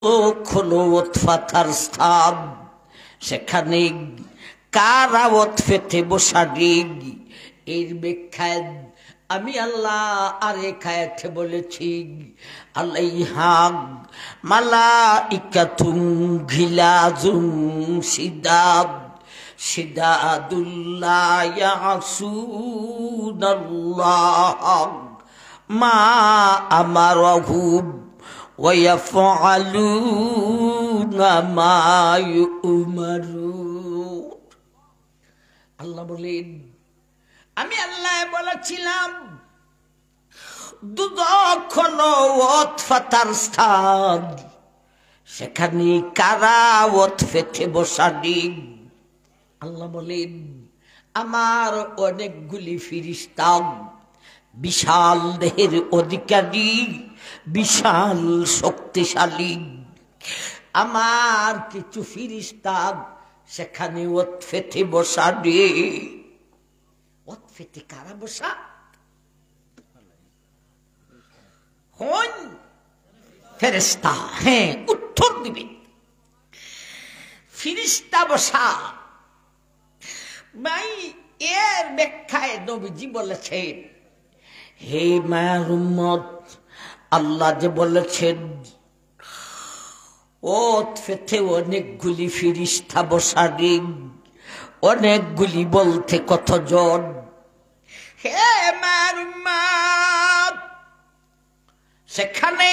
হলো ওতফাতার স্থান, সেখানে কারা ওতফেতে বসারিগ। এর ব্যাখ্যায় আমি আল্লাহ আরেক বলেছি, আলাইহা মালাইকাতুন গিলাজুন শিদাদ শিদাদুল্লাহ ইয়াসুনাল্লাহ মা আমারাহুম ওয়ায়াফআলুনা মা ইউমারুন। আল্লাহ বলেন, আমি আল্লাহ বলেছিলাম দুদক হলো ওতফাতার স্থান, সেখানে কারা ওতফেতে বসানি। আল্লাহ বলেন, আমার অনেকগুলি ফিরিস্তা, বিশাল দেহের অধিকারী, বিশাল শক্তিশালী। আমার কিছু ফিরিস্তা সেখানে ওতফেতে বসানি। ওতফেতে কারা বসা? হন ফেরেশতা। হ্যাঁ, উত্তর দিবে ফিরিস্তা বসা। ভাই, এর ব্যাখ্যায় নবীজি বলেছেন, হে মায়ের উম্মত, আল্লাহ যে বলেছেন ওতফেতে অনেকগুলি ফিরিস্তা বসানি। অনেকগুলি বলতে কতজন? হে মায়ের উম্মত, সেখানে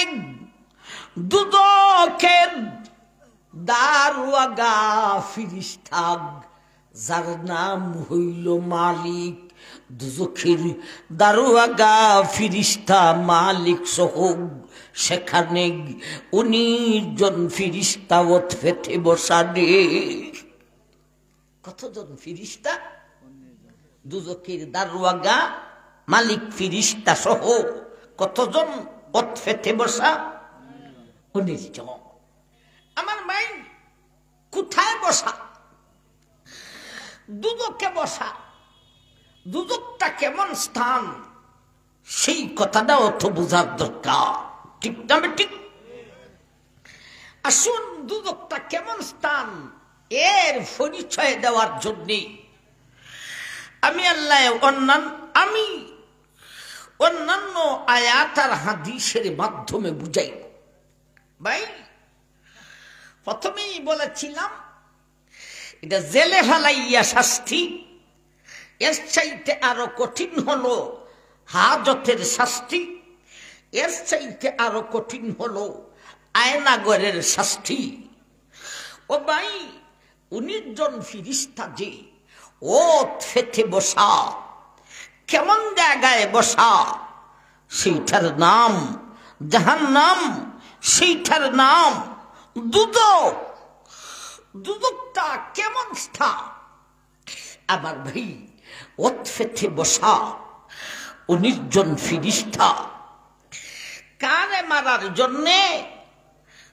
দুদকের দারোয়াগা ফিরিস্তা, যার নাম হইল মালিক। দুজখের দারোয়াগা ফিরিস্তা মালিক সহ সেখানে 19 জন ফিরিস্তা ওতফেতে বসানে। কতজন ফিরিস্তা? দুজখের দারোয়াগা মালিক ফিরিস্তা সহ কতজন ওতফেতে বসা? 19 জন। আমার ভাই, কোথায় বসা? দুদকে বসা। দুদকটা কেমন স্থান, সেই কথাটা অত বোঝার দরকার। ঠিক না? ঠিক। আসুন, দুদকটা কেমন স্থান এর পরিচয় দেওয়ার জন্য আমি আল্লাহ অন্যান্য আয়াত আর হাদিসের মাধ্যমে বুঝাই। ভাই, প্রথমেই বলেছিলাম এটা জেলে ফেলাইয়া শাস্তি। এর চাইতে আরো কঠিন হলো হাজতের শাস্তি। এর চাইতে আরো কঠিন হলো আয়নাগরের শাস্তি। ও ভাই, 19 জন ফিরিস্তা যে ওতফেতে বসা, কেমন জায়গায় বসা? সেইটার নাম জাহান্নাম, সেইটার নাম দুদক। দুদকটা কেমন স্থান? আমার ভাই, ওতফেতে বসা 19 জন ফিরিস্তা কারে মারার জন্যে?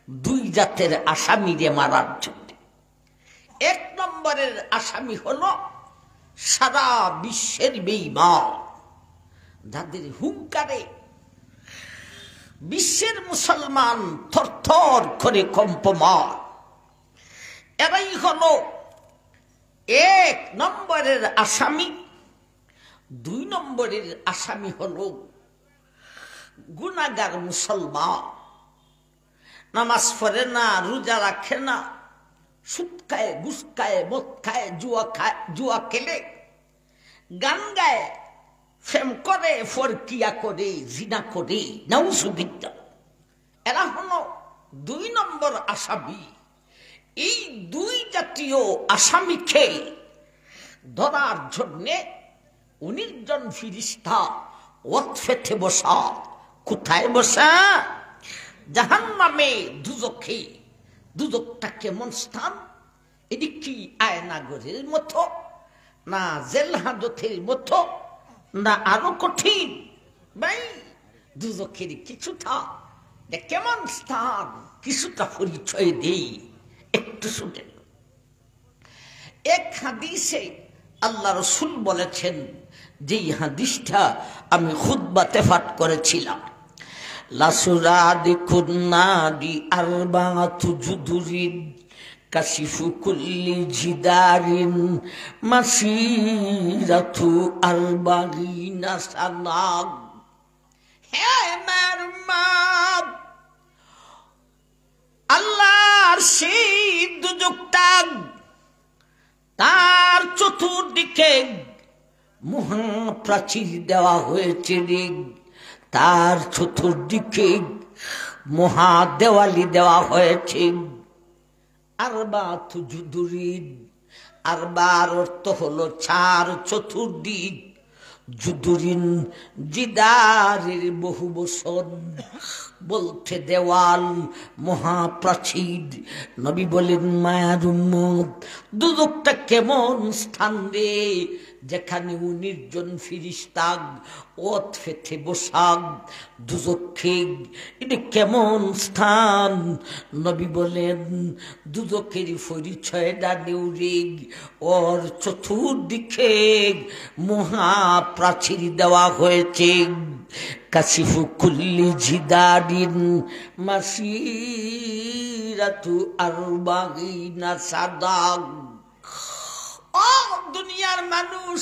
2 জাতের আসামিরে মারার জন্য। 1 নম্বরের আসামি হলো সারা বিশ্বের বেঈমান, যাদের হুঙ্কারে বিশ্বের মুসলমান থরথর করে কম্পমান। এরাই হলো 1 নম্বরের আসামি। 2 নম্বরের আসামি হলো গুনাহগার মুসলমান, নামাজ পড়ে না, রোজা রাখে না, সুদ খায়, ঘুষ খায়, মদ খায়, জুয়া খেলে, গান গায়, প্রেম করে, ফরকিয়া করে, জিনা করে, নাউজুবিল্লাহ। এরা হলো 2 নম্বর আসামি। এই 2 জাতীয় আসামিকে ধরার জন্যে 19 জন ফিরিস্তা ওতফেতে বসা। কোথায় বসা? জাহান্নামে, দুজখে। দুজকটা কেমন স্থান? এটি কি আয়নাগরের মতো, না জেল হাজতের মতো, না আরো কঠিন? ভাই, দুজখের কিছুটা কেমন স্থান, কিছুটা পরিচয় দেই, একটু শুনেন। 1 হাদিসে আল্লাহ রসুল বলেছেন, যেই হাদিসটা আমি খুতবাতে পাঠ করেছিলাম, লাসুরাদি কুন্নাদি আরবাতু জুদুরিন কাশিফু কুল্লি জিদারিন মাসিরাতু আরবাগিনা সানাগ। হে মারমাদ, আল্লাহর সেই দুজকটা, তার চতুর্দিকে মহাপ্রাচীর দেওয়া হয়েছে রে, তার চতুর্দিকে মহাদেওয়ালি দেওয়া হয়েছে। আরবাতু জুদুরিন, আরবার অর্থ হলো চার চতুর্দিক, জুদুরিন জিদারের বহু বছর, বলতে দেওয়াল, মহাপ্রাচীর। নবী বলেন মায়ার উম্মত, দুদকটা কেমন স্থান রে, যেখানে 19 জন ফিরিস্তা ওত ফেতে বসাগ দুজকে। এটা কেমন স্থান? নবী বলেন দুজকের পরিচয়টা নেউরিগ, ওর চতুর্দিকে মহাপ্রাচীর দেওয়া হয়েছে। কাশিফু কুল্লি জিদারিন মাসিরাতু আরবাগিনা সাদাগ। ও দুনিয়ার মানুষ,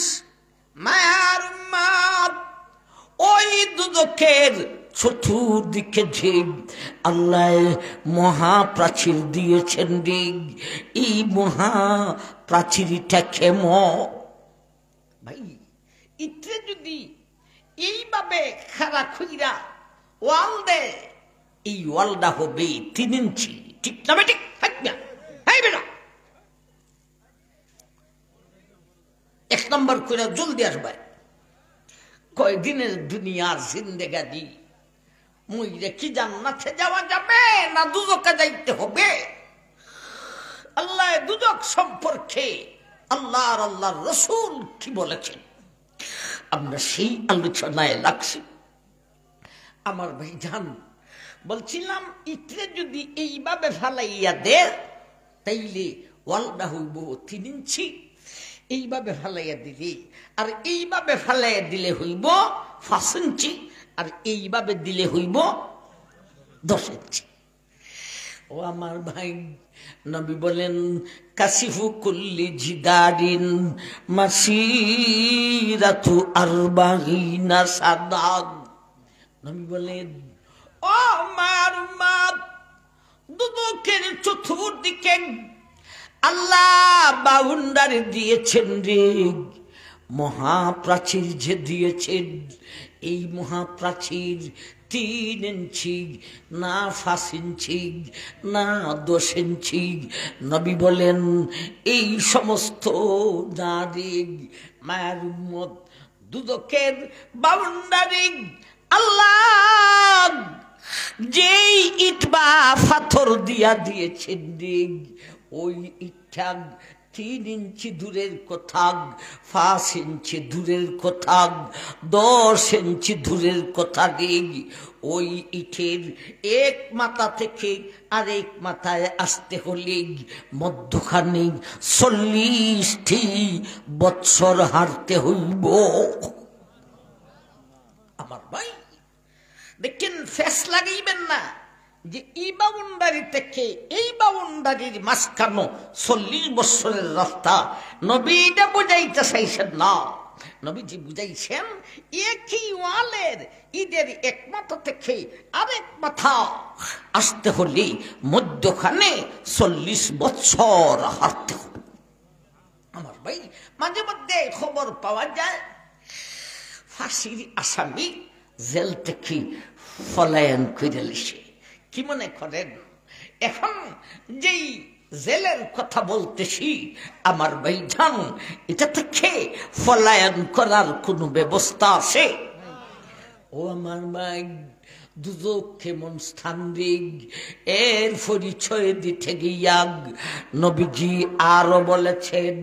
মায়ার উম্মত, ওই দুদকের চতুর্দিকে যে আল্লাহ মহাপ্রাচীর দিয়েছেন রে, এই মহাপ্রাচীরটা কেমন ভাই? ইত্রে যদি এইভাবে খাড়া খুইরা ওয়াল দে, এই ওয়ালটা হবে 3 ইঞ্চি। ঠিক না বেঠিক? বেটা 1 নম্বর করে জলদি আসবে। কয়দিনের দুনিয়ার জিন্দেগানি, মইরে কি জান্নাতে যাওয়া যাবে না দুজকে যাইতে হবে? আল্লাহ দুজক সম্পর্কে আল্লাহর রাসূল কি বলেছেন, আমরা সেই আলোচনায় লাগছি। আমার ভাই জান, বলছিলাম ইটরে যদি এইভাবে ফালাইয়া দে, তাইলে ওয়ালটা হইব 3 ইঞ্চি। এইভাবে ফালাইয়া দিলে, আর এইভাবে ফালাইয়া দিলে হইব 5 ইঞ্চি, আর এইভাবে দিলে হইব 10 ইঞ্চি। ও আমার ভাই, নবী বলেন কাশিফু কুল্লি জিদারিন মাসিরাতু আরবাগিনা সাদাগ। নবী বলেন ও আমার উম্মত, দুদকের চতুর্দিকে আল্লাহ বাউন্ডারি দিয়েছেন রে, মহাপ্রাচীর যে দিয়েছেন, এই মহাপ্রাচীর 3 ইঞ্চি না 5 ইঞ্চি না 10 ইঞ্চি। নবী বলেন এই সমস্ত নারী মায়ের উম্মত, দুদকের বাউন্ডারি আল্লাহ যেই ইট বা পাথর দিয়া দিয়েছেন রে, ওই ইটটা 3 ইঞ্চি দূরের কথা, 5 ইঞ্চি দূরের কথা, 10 ইঞ্চি দূরের কথা রে। ওই ইটের এক মাথা থেকে আরেক মাথায় আসতে হলে মধ্যখানে 40টি বৎসর হারতে হইব। আমার ভাই দেখেন, ফেস লাগাইবেন না যে এই বাউন্ডারি থেকে এই বাউন্ডারির মাঝখানো 40 বছরের রাস্তা। নবী এটা বুঝাইতে চাইছেন না, নবীজি বুঝাইছেন একই ওয়ালের ঈদের এক মাথা থেকে আরেক মাথা আসতে হলে মধ্যখানে 40 বছর হাঁটতে হবে। আমার ভাই, মাঝে মধ্যে খবর পাওয়া যায় ফাঁসির আসামি জেল থেকে পলায়ন করে লিসে। কি মনে করেন এখন যেই জেলের কথা বলতেছি আমার ভাই জান, এটা থেকে পলায়ন করার কোনো ব্যবস্থা আছে? ও আমার ভাই, দুজক কেমন স্থান দিক, এর পরিচয় দিতে গিয়া নবীজি আরো বলেছেন,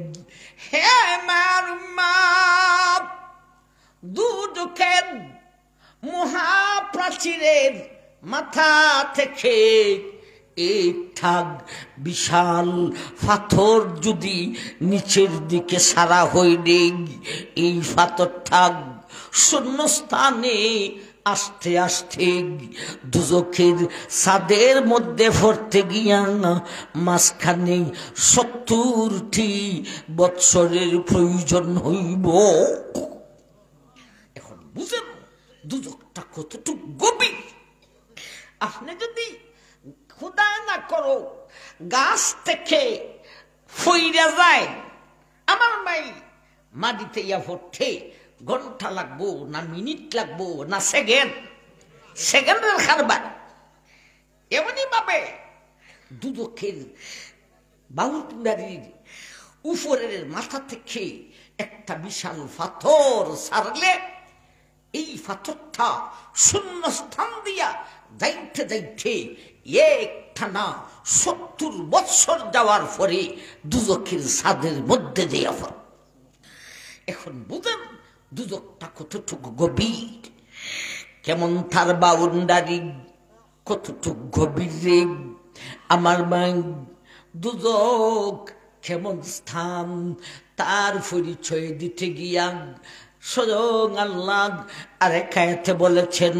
হে আমার উম্মত, দুজকের মহাপ্রাচীরের মাথা থেকে একটা বিশাল পাথর যদি নিচের দিকে সারা হইলে, এই পাথরটা শূন্য স্থানে আস্তে আস্তে দুজখের ছাদের মধ্যে পড়তে গিয়া মাঝখানে 70টি বৎসরের প্রয়োজন হইব। এখন বুঝেন দুজকটা কতটুকু গভীর। আপনি যদি খোদা না করো গাছ থেকে ফইরা যায়, আমার মাই মাটিতে ইয়া পড়তে ঘন্টা লাগবো না মিনিট লাগবো না সেকেন্ডের খারবার। এমনই ভাবে দুদকের বাউন্ডারির উপরের মাথা থেকে একটা বিশাল পাথর ছাড়লে এই পাথরটা শূন্য স্থান দিয়া যাইতে যাইতে একটানা 70 বৎসর যাওয়ার পরে দুজকের ছাদের মধ্যে দিয়া পড়ে। এখন বুঝেন দুজকটা কতটুকু গভীর, কেমন তার বাউন্ডারি কতটুকু গভীর রে আমার মাই। দুজক কেমন স্থান তার পরিচয় দিতে গিয়া স্বয়ং আল্লাহ আরেক আয়াতে বলেছেন,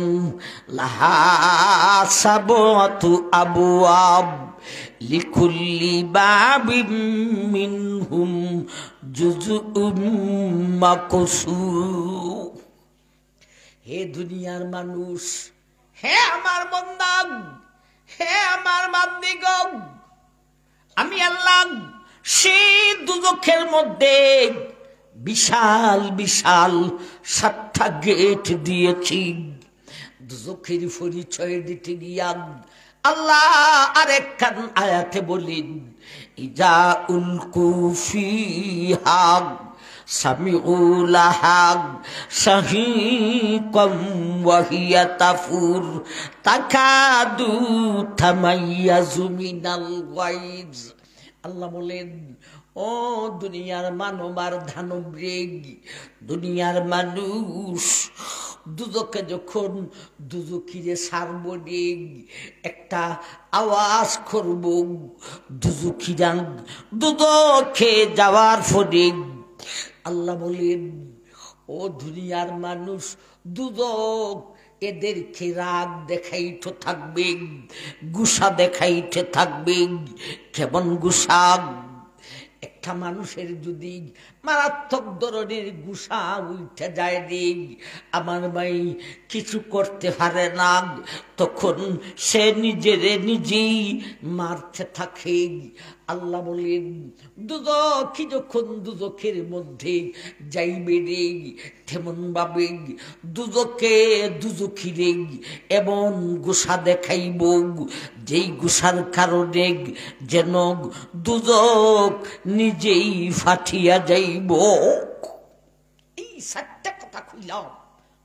লাহা সাবতু আবওয়াব লিকুল্লি বাবিম মিনহুম জুজউম মাকসুম। হে দুনিয়ার মানুষ, হে আমার বান্দা, হে আমার বান্দিগণ, আমি আল্লাহ সেই দুজখের মধ্যে বিশাল বিশাল 7টা গেট দিয়েছি। দুজখের পরিচয় দিতে গিয়া আল্লাহ আরেকখান আয়াতে বলেন, ইজা উলকু ফিহা সামিউ লাহা শাহীকাম ওয়া হিয়া তাফুর তাকাদু তামাইয়াজু মিনাল গায়জ। আল্লাহ বলেন, ও দুনিয়ার মানব আর দানব রে, দুনিয়ার মানুষ, দুজকে যখন দুজকিরে সারব রে একটা আওয়াজ করব, দুজকিরা দুজকে যাওয়ার পরে আল্লাহ বলেন, ও দুনিয়ার মানুষ, দুজক এদেরকে রাগ দেখাইতে থাকবে, গুসা দেখাইতে থাকবে। কেমন গুসা? একটা মানুষের যদি মারাত্মক ধরনের গুসা উঠে যায় রে আমার ভাই, কিছু করতে পারে না, তখন সে নিজেই মারতে থাকে। আল্লাহ বলেন, দুজকি যখন দুজকের মধ্যে যাইবে রে, তেমন ভাবে দুজকিরে এমন গুসা দেখাইব, যেই গুসার কারণে যেন দুজক নিজেই ফাটিয়া যাইব। এই 7টা কথা কইলাম,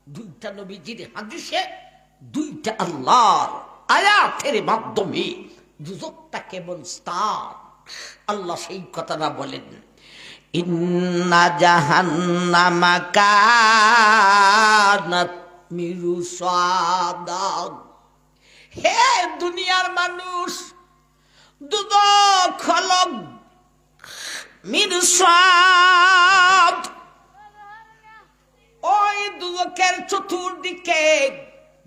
2টা নবীজির হাদিসে, 2টা আল্লাহর আয়াতের মাধ্যমে দুজকটা কেমন স্থান আল্লাহ সেই কথাটা বলেন। ইন্না জাহান্নামা কানাত মিরসাদা। হে দুনিয়ার মানুষ, দুজক হলো মিরসাদ। ওই দুজকের চতুর্দিকে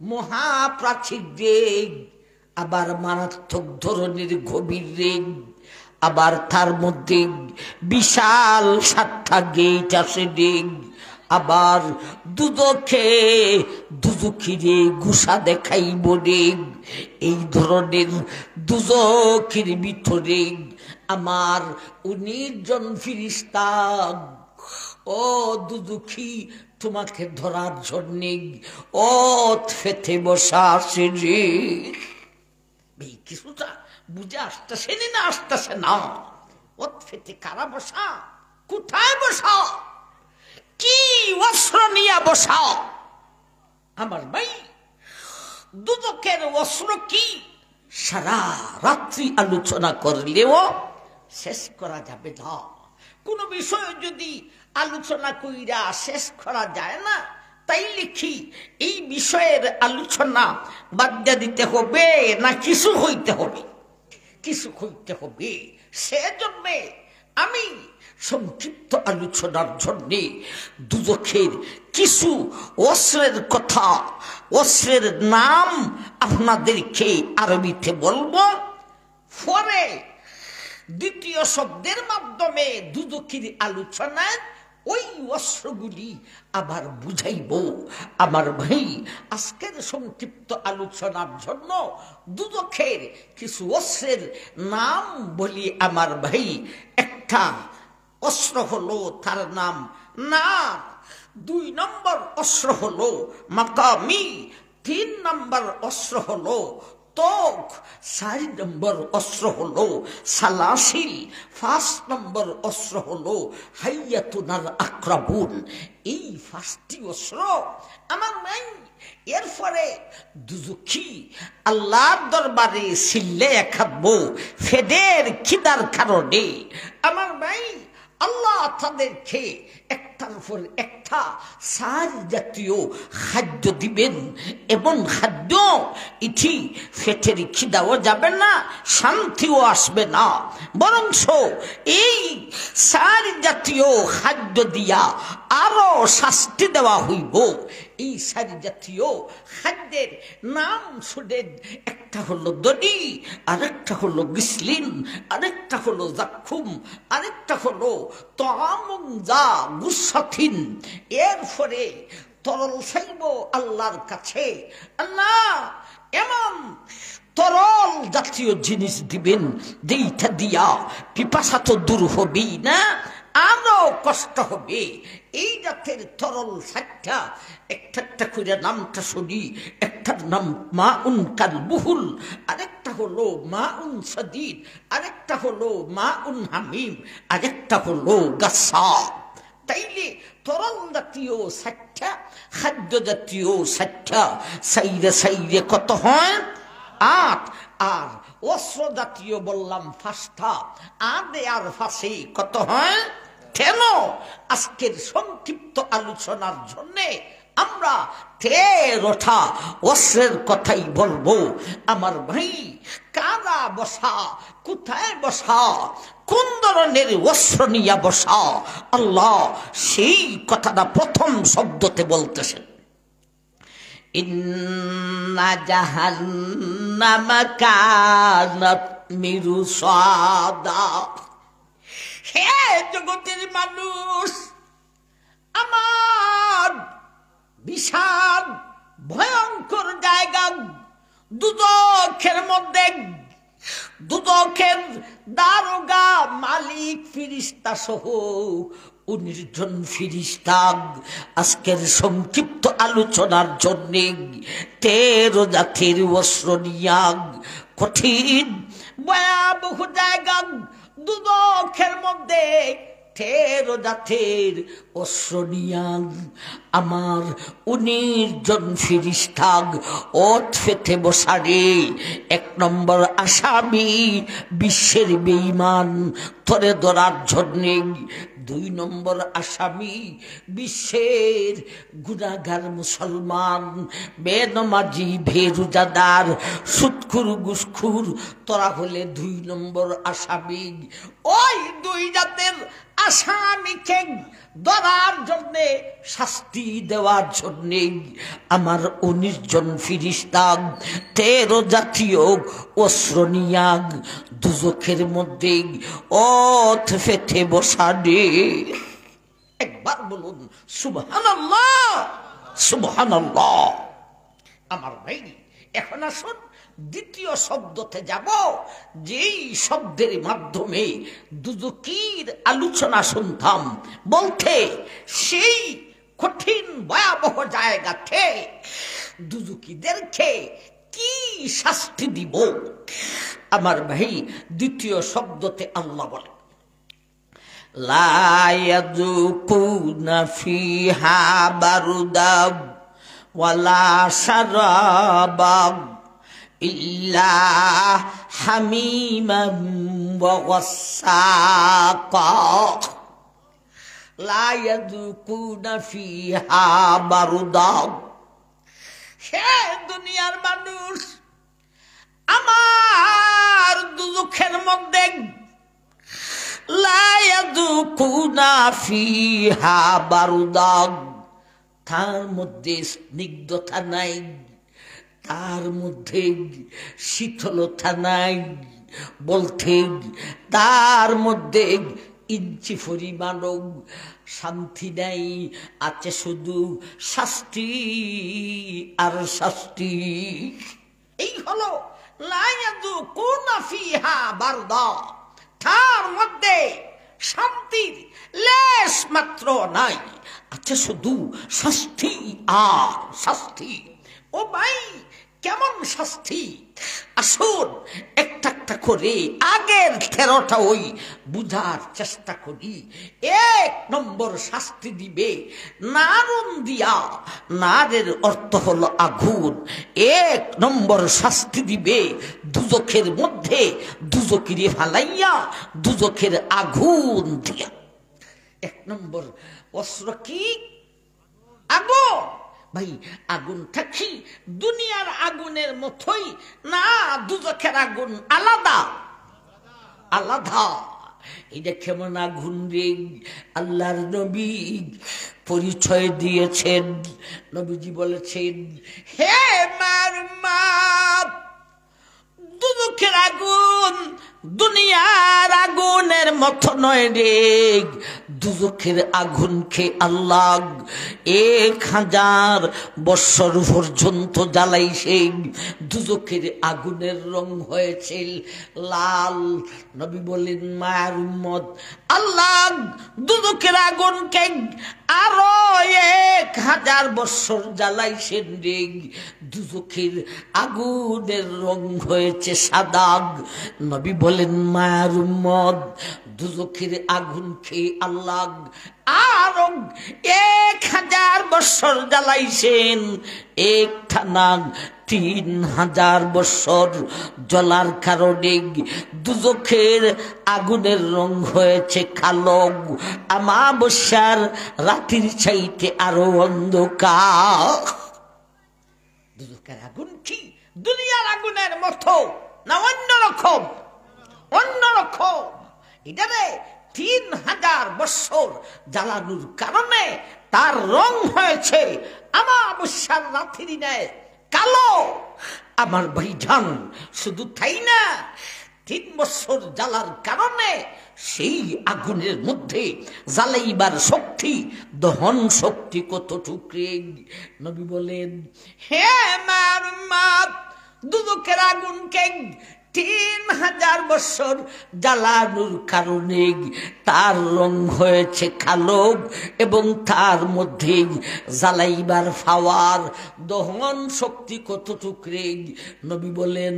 মহাপ্রাচীর রেগ, আবার মারাত্মক ধরনের গভীর রেগ, আবার তার মধ্যে বিশাল 7টা গেট আছে রেগ। আবার দুজকিরে গুসা দেখাইব রেগ। এই ধরনের দুজকির ভিতরে আমার 19 জন ফিরিস্তা, ও দুজকি, তোমাকে ধরার জন্যে ও ফেতে বসা আছে রে। কিছুটা বুঝে আসতেছে না, আসতেছে না? ও ফেতে কারা বসা? কোথায় বসা? কি অস্ত্র নিয়ে বসা? আমার ভাই, দুদকের অস্ত্র কি সারা রাত্রি আলোচনা করলেও শেষ করা যাবে না। কোন বিষয় যদি আলোচনা কইরা শেষ করা যায় না, তাই লিখি এই বিষয়ের আলোচনা বাদ দিতে হবে না কিছু হইতে হবে, কিছু হইতে হবে। সেজন্যে আমি সংক্ষিপ্ত আলোচনার জন্য দুজখের কিছু অস্ত্রের কথা, অস্ত্রের নাম আপনাদেরকে আরবিতে বলবো, পরে দ্বিতীয় শব্দের মাধ্যমে দুজখের আলোচনায় ওই অস্ত্রগুলি আবার বুঝাইব। আমার ভাই, আজকের সংক্ষিপ্ত আলোচনার জন্য দুজখের কিছু অস্ত্রের নাম বলি। আমার ভাই, একটা অস্ত্র হলো তার নাম নার, 2 নম্বর অস্ত্র হলো মাকামি, 3 নম্বর অস্ত্র হলো তোক, 4 নম্বর অস্ত্র হলো সালাসিল, 5 নম্বর অস্ত্র হলো হাইয়াতুনার আক্রাবুন। এই 5টি অস্ত্র আমার নাই। এরপরে দুজখী আল্লাহর দরবারে সিল্লে খাবো ফেদের খিদার কারণে। আমার ভাই, আল্লাহ তাদেরকে একটার উপর একটা সার জাতীয় খাদ্য দিবেন, এবং খাদ্য ইটি ফেটের খিদাও যাবে না, শান্তিও আসবে না, বরঞ্চ এই সার জাতীয় খাদ্য দিয়া আরো শাস্তি দেওয়া হইব। এই সার জাতীয় খাদ্যের নাম শুনে একটা হলো দড়ি, আরেকটা হলো গিসলিন, আরেকটা হলো জাক্ষুম, আরেকটা হলো তামুংজা গুসাথিন। এরপরে তরল চাইব আল্লাহর কাছে, আল্লাহ এমন তরল জাতীয় জিনিস দিবেন যেইটা দিয়া পিপাসা তো দূর হবেই না, আরো কষ্ট হবে। এই জাতের তরল 7টা, একটা করে নামটা শুনি। একটার নাম মা উন কাল বুহুল, আরেকটা হলো মা উন সদিদ, আরেকটা হলো মা উন হামিম, আরেকটা হলো গাসা। তাইলে তরল জাতীয় 7টা, খাদ্য জাতীয় 7টা, সাইরে সাইরে কত হয়? 8। আর অস্ত্র জাতীয় বললাম 5টা, আদে আর ফাঁসি কত হয়? 10। আজকের সংক্ষিপ্ত আলোচনার জন্য আমরা 13টা অস্ত্রের কথাই বলবো। আমার ভাই, কারা বসা, কোথায় বসা, কোন ধরনের অস্ত্র নিয়ে বসা, আল্লাহ সেই কথাটা প্রথম শব্দতে বলতেছেন। ইন্না জাহান্নামা কানাত মিরসাদা। হে জগতের মানুষ, আমার বিশাল ভয়ঙ্কর জায়গা দুজখের মধ্যে, দুজখের দারোগা, মালিক, ফিরিস্তা সহ 19 জন ফিরিস্তা আজকের সংক্ষিপ্ত আলোচনার জন্য 13 জাতির অস্ত্র নিয়া কঠিন ভয়াবহ জায়গা দুজখের মধ্যে 13 জাতির অস্ত্র নিয়া আমার 19 জন ফিরিস্তা ওত ফেতে বসারে। 1 নম্বর আসামি বিশ্বের বেঈমান তরে ধরার জন্যে, 2 নম্বর আসামি বিশ্বের গুনাহগার মুসলমান, বেনমাজি, বেরোজাদার, সুদখোর, ঘুষখোর, তোরা হলে 2 নম্বর আসামি। ওই 2 জাতের আসামিকে ধরার জন্যে, শাস্তি দেওয়ার জন্যে আমার 19 জন ফিরিস্তা 13 জাতীয় অস্ত্র নিয়া দুজখের মধ্যে ওত ফেটে বসানে। একবার বলুন সুবহানাল্লাহ, সুবহানাল্লাহ। আমার ভাই, এখন আসুন দ্বিতীয় শব্দতে যাব, যেই শব্দের মাধ্যমে দুজখীর আলোচনা শুনতাম বলতে সেই কঠিন ভয়াবহ জায়গাতে দুজখীদেরকে কি শাস্তি দিব। আমার ভাই, দ্বিতীয় শব্দতে আল্লাহ বলে লা ইয়াযুকুনা ফিহা বারদাব ওয়ালা শারাবাব ইল্লা হামিমান ওয়া গাসসাকা। লা ইয়াযুকুনা ফিহা বারদাব। হে দুনিয়ার মানুষ, আমার দুজখের মধ্যে লা ইয়াযুকুনা ফিহা বারদাগ, তার মধ্যে স্নিগ্ধতা নাই, তার মধ্যে শীতলতা নাই, বলতে তার মধ্যে ইঞ্চি পরিমাণও শান্তি নাই, আছে শুধু শাস্তি আর শাস্তি। এই হলো লা ইয়াযুকুনা ফিহা বারদা, তার মধ্যে শান্তির লেশ মাত্র নাই, আছে শুধু শাস্তি আর শাস্তি। ও ভাই, কেমন শাস্তি? আসুন একটা একটা করে আগের 13টা ওই বুঝার চেষ্টা করি। 1 নম্বর শাস্তি দিবে নারুন দিয়া, নারের অর্থ হলো আগুন। 1 নম্বর শাস্তি দিবে দুজখের মধ্যে, দুজকিরে ফালাইয়া দুজখের আগুন দিয়া। 1 নম্বর অস্ত্র কি? আগুন। ভাই, আগুনটা কি দুনিয়ার আগুনের মতোই না দুজখের আগুন আলাদা? আলাদা। এটা কেমন আগুন রে? আল্লাহর নবী পরিচয় দিয়েছেন। নবীজি বলেছেন, হে মারমাত, দুজখের আগুন দুনিয়ার আগুনের মতো নয় রে। দুজখের আগুনকে আল্লাহ 1000 বৎসর পর্যন্ত জ্বালাইছে। দুজখের আগুনের রং হয়েছে লাল। নবী বলেন, মায়ের উম্মত, আল্লাহ দুজখের আগুনকে আরো 1000 বৎসর জ্বালাইছেন রে। দুজখের আগুনের রং হয়েছে সাদা। নবী বলেন, মায়ের উম্মত, দুজখের আগুনকে আল্লাহ আরো 1000 বৎসর জ্বালাইছেন। একটানা 3000 বৎসর জ্বলার কারণে দুজখের আগুনের রং হয়েছে কালো। আমাবস্যার রাতের চাইতে আরো অন্ধকার। দুজখের আগুন কি দুনিয়ার আগুনের মতো না অন্যরকম? অন্যরকম। এটারে 3000 বৎসর জ্বালানোর কারণে তার রং হয়েছে আমাবস্যার রাতের ন্যায় কালো। আমার ভাইজান, শুধু তাই না, 3 বছর জ্বালার কারণে সেই আগুনের মধ্যে জ্বালাইবার শক্তি, দহন শক্তি কতটুকু? নবী বলেন, হে মারমাত, দুজখের আগুনকে 3000 বৎসর জ্বালানোর কারণে তার রং হয়েছে কালো, এবং তার মধ্যে জ্বালাইবার পাওয়ার, দহন শক্তি কতটুকু? নবী বলেন,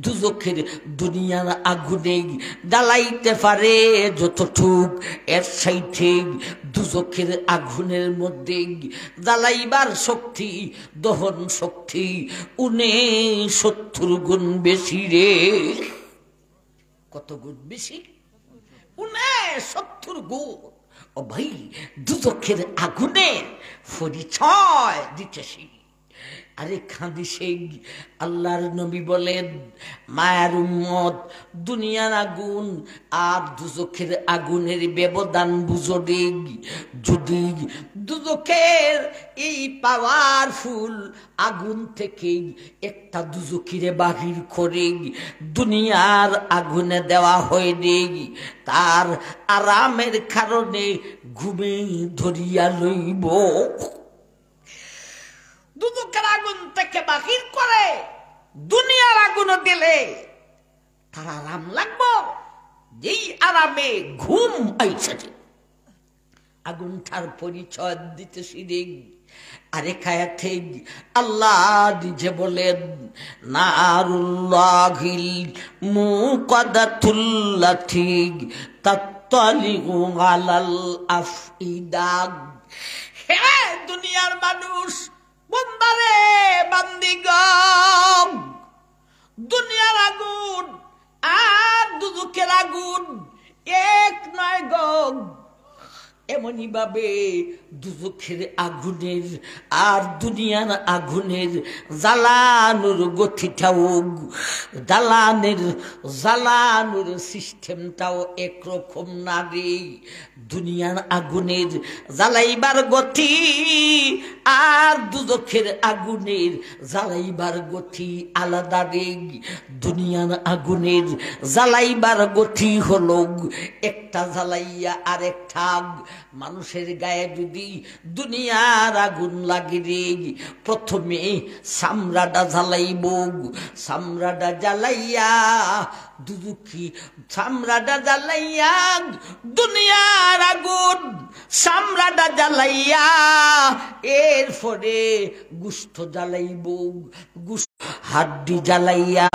দুজখের দুনিয়ার আগুনে জ্বালাইতে পারে যতটুক, এর সাথে দুজখের আগুনের মধ্যে জ্বালাইবার শক্তি, দহন শক্তি 69 গুণ বেশি রে। কত গুণ বেশি? 69 গুণ। ও ভাই, দুজখের আগুনের পরিচয় দিতেছি। আরে খাদিছে। আল্লাহর নবী বলেন, মায়ের উম্মত, দুনিয়ার আগুন আর দুজখের আগুনের ব্যবধান বুঝো রে। যদি দুজখের এই পাওয়ারফুল আগুন থেকে একটা দুজখিরে বাহির করে দুনিয়ার আগুনে দেওয়া হয় রে, তার আরামের কারণে ঘুমে ধরিয়া লইব। দুজখের আগুন থেকে বাহির করে দুনিয়ার আগুন দিলে তার আরাম লাগবো, যেই আরামে ঘুম আইছে। আগুনটার পরিচয় দিতেছি রে। আরে খায়াতে আল্লাহ নিজে বলেন, নারুল্লাহিল মুকাদাতুল্লাতি তাত্তালিউ আলাল আফইদা। হে দুনিয়ার মানুষ, বন্দারে বান্দিগণ, দুনিয়ার আগুন আর দুজখের আগুন এক নয় গো। এমনি ভাবে দুজখের আগুনের আর দুনিয়ার আগুনের জ্বালানোর গতিটাও জ্বালানোর সিস্টেমটাও একরকম না রে। দুনিয়ার আগুনের জ্বালাইবার গতি আর দুজখের আগুনের জ্বালাইবার গতি আলাদা রে। দুনিয়ার আগুনের জ্বালাইবার গতি হলো একটা জ্বালাইয়া আর একটা মানুষের গায়ে যদি দুনিয়ার আগুন লাগে রে, প্রথমে চামড়াটা জ্বালাইব, চামড়াটা জ্বালাইয়া দুজুকি চামড়াটা জ্বালাইয়া দুনিয়ার আগুন চামড়াটা জ্বালাইয়া এরপরে গুস্ত জ্বালাইব, হাড্ডি জ্বালাইয়া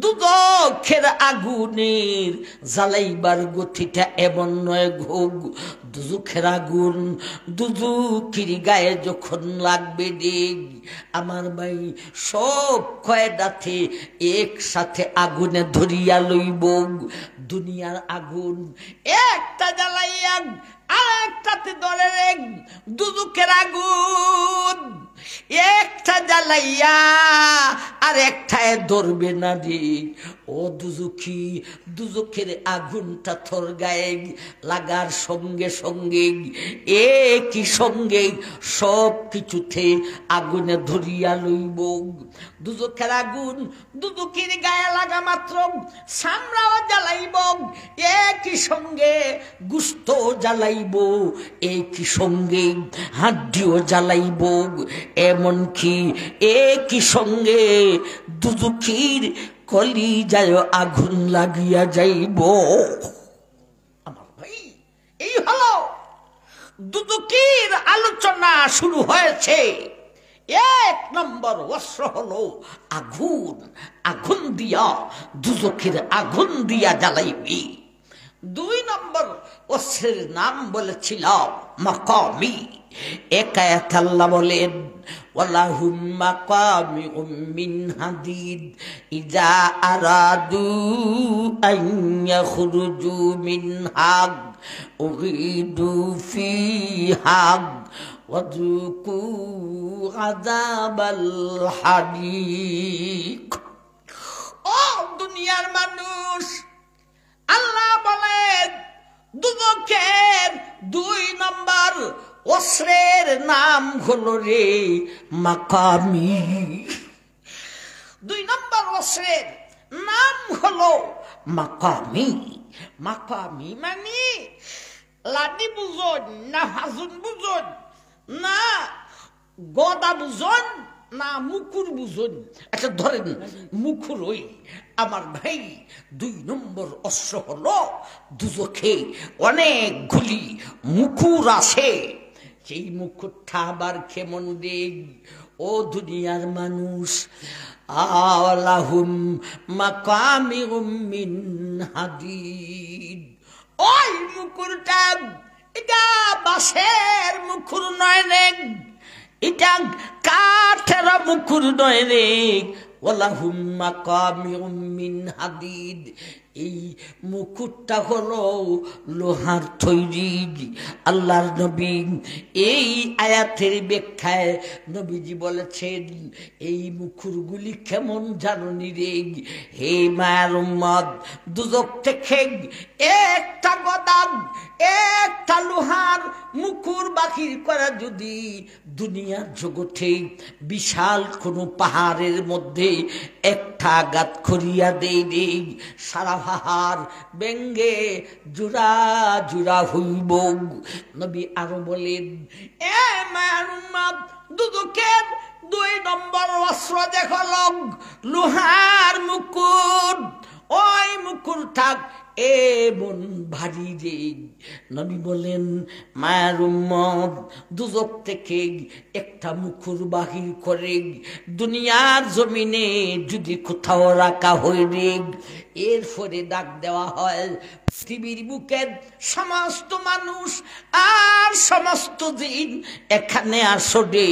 দুজখের আগুনের জ্বালাইবার গতিটা এমন নয় ঘোগ। দুজখের আগুন দুজুকির গায়ে যখন লাগবে দেখ আমার ভাই সব কয়দাতে একসাথে আগুনে ধরিয়া লইব। দুনিয়ার আগুন একটা জ্বালাইয়া আর একটাতে ধরে রে। দুজখের আগুন একটা জ্বালাইয়া আর একটায় ধরবে না রে। ও দুজখী, দুজখের আগুনটা তোর গায়ে লাগার সঙ্গে সঙ্গে একই সঙ্গে সব কিছুতে আগুনে ধরিয়া লইব। দুজখের আগুন দুজখীর গায়ে লাগা মাত্র চামড়াও জ্বালাইব, একই সঙ্গে গুস্ত জ্বালাইব, একই সঙ্গে হাড্ডিও জ্বালাইব, এমনকি একই সঙ্গে দুজখীর কলিজায় আগুন লাগিয়া যাইব। আমার ভাই এই হলো দুজখীর আলোচনা শুরু হয়েছে। এক নম্বর অস্ত্র হলো আগুন, আগুন দিয়া দুজখীর আগুন দিয়া জ্বালাইবি। দুই নম্বর অস্ত্রের নাম বলেছিলাম মাকামি। একায়াত আল্লাহ বলেন ওয়ালাহুম মাকামিউম মিন হাদিদ ইজা আরাদু আন ইয়াখরুজু মিনহা উগিদু ফিহা ওয়াযুকু আযাবাল হারিক। ও দুনিয়ার মানুষ, আল্লাহ বলেন দুজখের দুই নম্বর অস্ত্রের নাম হলো রে মাকামি। দুই নম্বর অস্ত্রের নাম হলো মাকামি। মাকামি মানে লাডি বুঝন না হাজুন বুঝন না গদা বুঝন না মুকুর বুঝন। আচ্ছা ধরেন মুকুর। ওই আমার ভাই দুই নম্বর অস্ত্র হলো দুজখে অনেকগুলি মুকুর আছে। সেই মুকুরটা আবার কেমন দেখ। ও দুনিয়ার মানুষ, আলাহুম মাকামিউম মিন হাদিদ। ওই মুকুরটা এটা বাঁশের মুকুর নয় রে, এটা কাঠের মুকুর নয় রে। ওয়ালাহুম মাকামিউম মিন হাদিদ। এই মুকুটটা হলো লোহার তৈরি। আল্লাহর নবী এই আয়াতের ব্যাখ্যায় নবীজি বলেছেন এই মুকুরগুলি কেমন জাননি রে হে মায়ের উম্মত, দুজক থেকে একটা গদান একটা লোহার মুকুর বাহির করা যদি দুনিয়ার জগতে বিশাল কোনো পাহাড়ের মধ্যে একটা আঘাত করিয়া দেই রে, সারা পাহাড় ব্যঙ্গে জুড়া জুড়া হইব। নবী আরো বলেন এ মায়ের উম্মত, দুজকের দুই নম্বর অস্ত্র দেখল লোহার মুকুট। ওই মুকুট থাক এমন ভারী রে। নবী বলেন মায়ের উম্মত, দুজক থেকে একটা মুকুর বাহির করে দুনিয়ার জমিনে যদি কোথাও রাখা হয় রে, এরপরে ডাক দেওয়া হয় পৃথিবীর বুকের সমস্ত মানুষ আর সমস্ত জিন এখানে আসে।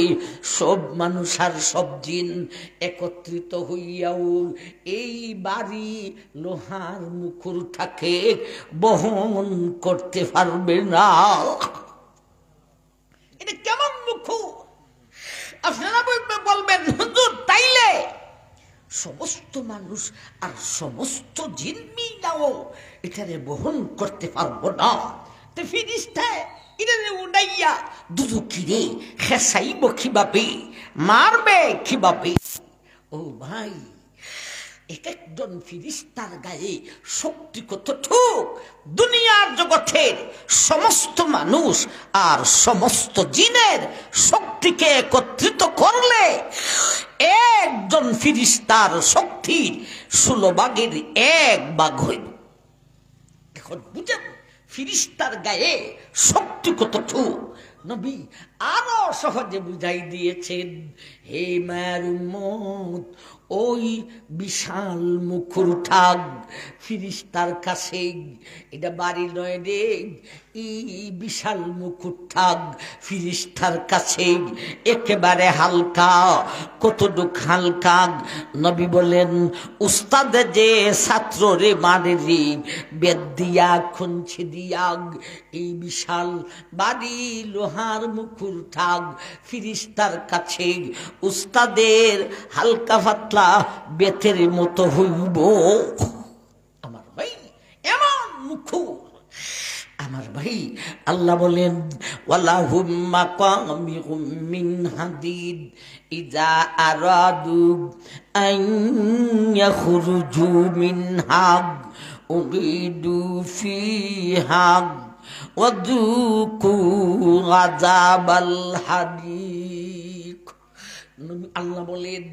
সব মানুষ আর সব জিন একত্রিত হইয়াও এই বাড়ি লোহার মুকুর থাকে তাকে বহন করতে পারবে না। এটা কেমন মুখ? আপনারা বলবেন হুজুর তাইলে সমস্ত মানুষ আর সমস্ত জিন্মিরাও এটারে বহন করতে পারবো না, তো ফিরিস্তা এটারে উড়াইয়া দুদুকিরে খেসাইব কিভাবে, মারবে কিভাবে? ও ভাই, এক একজন ফিরিস্তার গায়ে শক্তি কতটুক, দুনিয়ার জগতের সমস্ত মানুষ আর সমস্ত জিনের শক্তিকে একত্রিত করলে একজন ফিরিস্তার শক্তির 16 ভাগের 1 ভাগ হইল। এখন বুঝেন ফিরিস্তার গায়ে শক্তি কতটুক। নবী আরো সহজে বুঝাই দিয়েছেন, হে মায়ের উম্মত, ওই বিশাল মুখর ঠাগ ফিরিস্তার কাছে, এটা বাড়ি নয় রে, এই বিশাল মুখর ঠাগ ফিরিস্তার কাছে একেবারে হালকা। কতটুক হালকা? নবী বলেন, উস্তাদে যে ছাত্র রে মারে রে বেদ দিয়া খুনছে দিয়া, এই বিশাল বাড়ি লোহার মুখর ঠাগ ফিরিস্তার কাছে উস্তাদের হালকা পাতলা বেতের মতো হইব। আমার ভাই এমন মুখর। আমার ভাই আল্লাহ বলেন, ওয়ালাহুম মাকামিহুম মিন হাদিদ ইযা আরাদু আন ইয়াখরুজু মিনহা উগিদু ফিহা ওয়াযুকু আযাবাল হারিক। আল্লাহ বলেন,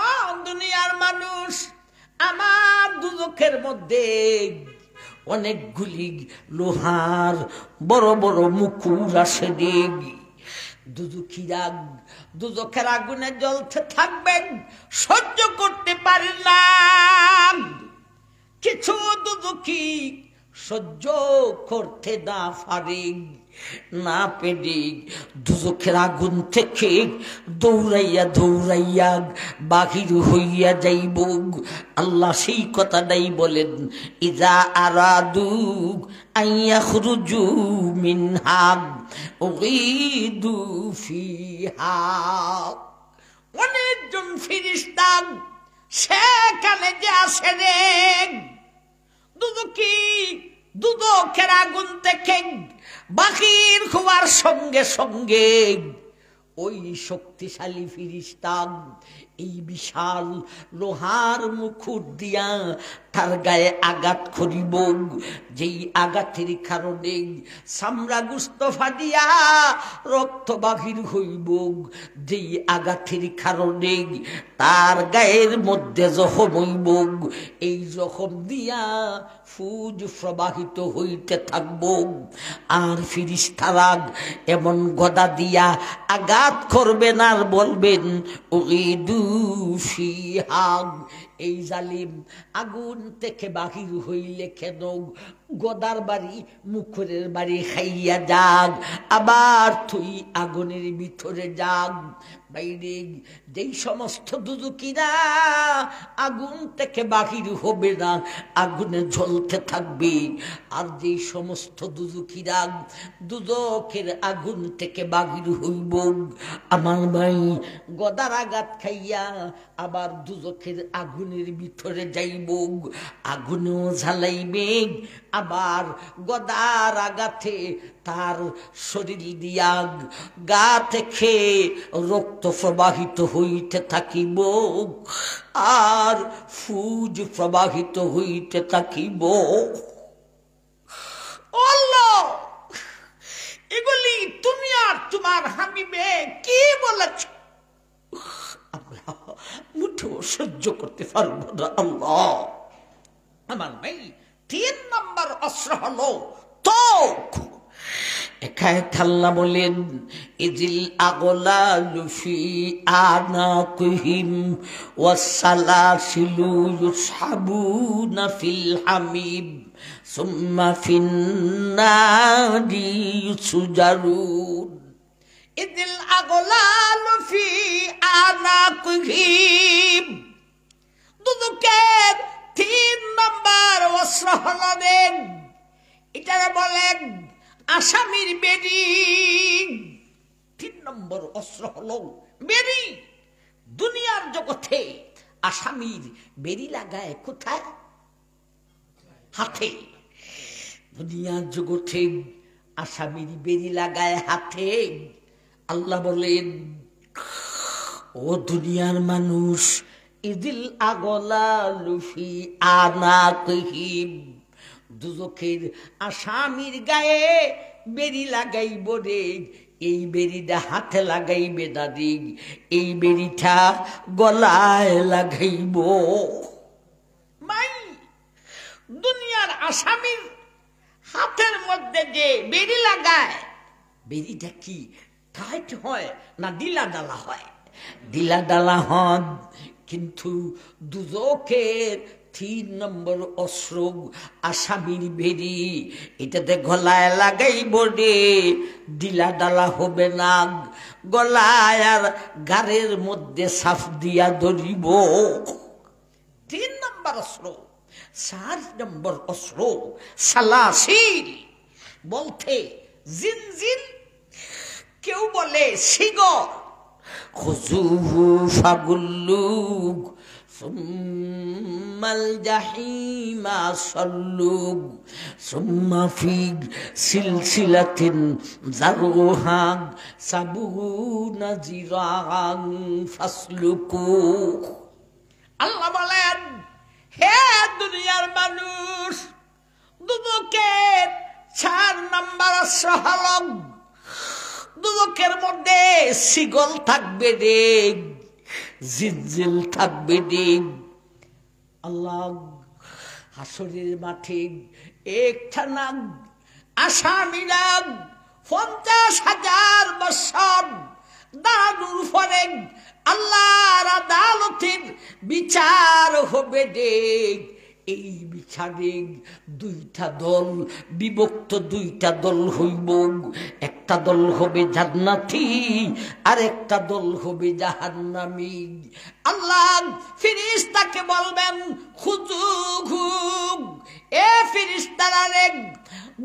ও দুনিয়ার মানুষ, আমার দুজখের মধ্যে অনেকগুলি লোহার বড় বড় মুকুর আছে দেখি। দুজখিরা দুজখের আগুনে জ্বলতে থাকবেন, সহ্য করতে পারে না। কিছু দুজখি সহ্য করতে না পারে, না পেরে দুজখের আগুন থেকে দৌড়াইয়া দৌড়াইয়া বাহির হইয়া যাইব। আল্লাহ সেই কথাটাই বলেন, ইজা আরাদু আইয়াখরুজু মিনহা উগিদু ফিহা। অনেকজন ফিরিস্তা সেখানে যে আসে রে, দুদকি দুদকের আগুন থেকে বাহির হওয়ার সঙ্গে সঙ্গে ওই শক্তিশালী ফিরিস্তা এই বিশাল লোহার মুকুট দিয়া তার গায়ে আঘাত করিব। যেই আঘাতের কারণে চামড়া গুস্ত ফাটিয়া রক্ত বাহির হইব, যেই আঘাতের কারণে তার গায়ের মধ্যে জখম হইব, এই জখম দিয়া ফুজ প্রবাহিত হইতে থাকব। আর ফিরিস্তারা এমন গদা দিয়া আঘাত করবেন আর বলবেন, উগিদু ফিহা, এই জালিম আগুন থেকে বাহির হইলে কেন গদার বাড়ি মুখরের বাড়ি খাইয়া যাক, আবার তুই আগুনের ভিতরে যাক। বাইরে যেই সমস্ত দুদুকিরা আগুন থেকে বাহির হবে না, আগুনে জ্বলতে থাকবে, আর যেই সমস্ত দুদুকিরা দুদকের আগুন থেকে বাহির হইব, আমার ভাই গদার আঘাত খাইয়া আবার দুদকের আগুনের ভিতরে যাইব, আগুনেও ঝালাইবে, আবার গদার আঘাতে তার শরীর দিয়া গা থেকে রক্ত প্রবাহিত হইতে থাকিব, আর ফুজ প্রবাহিত হইতে থাকিব। আল্লাহ, এগুলি তুমি আর তোমার হাবিবে কি বলেছ? আমরা মুঠো সহ্য করতে পারবো না আল্লাহ। আমার ভাই 3 নম্বর অস্ত্র হলো তৌক। এখানে আল্লাহ বলেন, ইজিল আগলালু ফি আনাকিহিম ওয়াসসালাসিলু ইউসহাবুনা ফিল হামিম সুম্মা ফিন নারি ইউসজারুন। ইজিল আগলালু ফি আনাকিহিম, দুদকের তিন নম্বর অস্ত্র হলো এটারে বলে আসামির বেরি। তিন নম্বর অস্ত্র হলো বেরি। দুনিয়ার জগতে আসামির বেরি লাগায় কোথায়? হাতে। দুনিয়ার জগতে আসামির বেরি লাগায় হাতে। আল্লাহ বলেন, ও দুনিয়ার মানুষ, ইদিল আগলা লুফি আনাকিহিম, দুজখের আসামির গায়ে বেরি লাগাইব রে। এই বেরিটা হাতে লাগাইবে দাদি, এই বেরিটা গলায় লাগাইব। মাই দুনিয়ার আসামির হাতের মধ্যে যে বেরি লাগায়, বেরিটা কি টাইট হয় না ডিলা ডালা হয়? ডিলা ডালা হন। কিন্তু দুজকের তিন নম্বর অস্ত্র আসামির বেরি, এটাতে গলায় লাগাইব রে। ডিলা ডালা হবে না, গলায় আর গাড়ের মধ্যে সাফ দিয়া ধরিব। তিন নম্বর অস্ত্র। চার নম্বর অস্ত্র সালাসিল, বলতে জিনজিল, কেউ বলে শিগর। খুজুহু ফাগুল্লুক সুম্মাল জাহিমা সাল্লুক সুম্মা ফি সিলসিলাতিন যারুহা সাবুনা জিরাআন ফাসলুকু। আল্লাহ বলেন, হে দুনিয়ার মানুষ, দুদকের 4 নম্বর অস্ত্র হলো, দুদকের মধ্যে শিকল থাকবে রে, জিলজিল থাকবে রে। আল্লাহ হাসরের মাঠে একখানা আসামিরা 50,000 বছর দাঁড়ানোর পরে আল্লাহর আদালতের বিচার হবে রে। এই বিচারে দুইটা দল বিভক্ত, দুইটা দল হইব। একটা দল হবে জান্নাতি আর একটা দল হবে জাহান্নামী। আল্লাহ ফেরেশতাকে বলবেন, খুজুহু, এ ফেরেশতারা রে,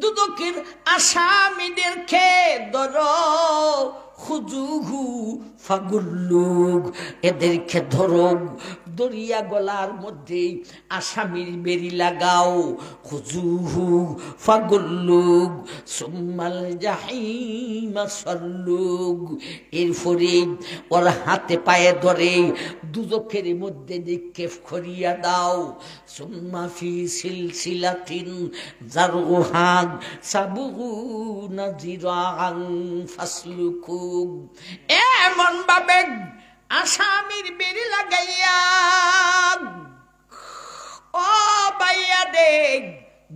দুদকের আসামিদেরকে ধরো। খুজুহু ফাগুল্লুক, এদেরকে ধরো, দরিয়া গলার মধ্যে আসামির বেরি লাগাও। খুজুহু ফাগুল্লুক সুম্মাল জাহিমা সাল্লুক, এরপরে ওর হাতে পায়ে ধরে দুজখের মধ্যে নিক্ষেপ করিয়া দাও। সুম্মা ফি সিলসিলাতিন যারউহা সাবুনা জিরাআন ফাসলুকু, এমন ভাবে আসামির বেরি লাগাইয়া, ও বাইয়া দেখ,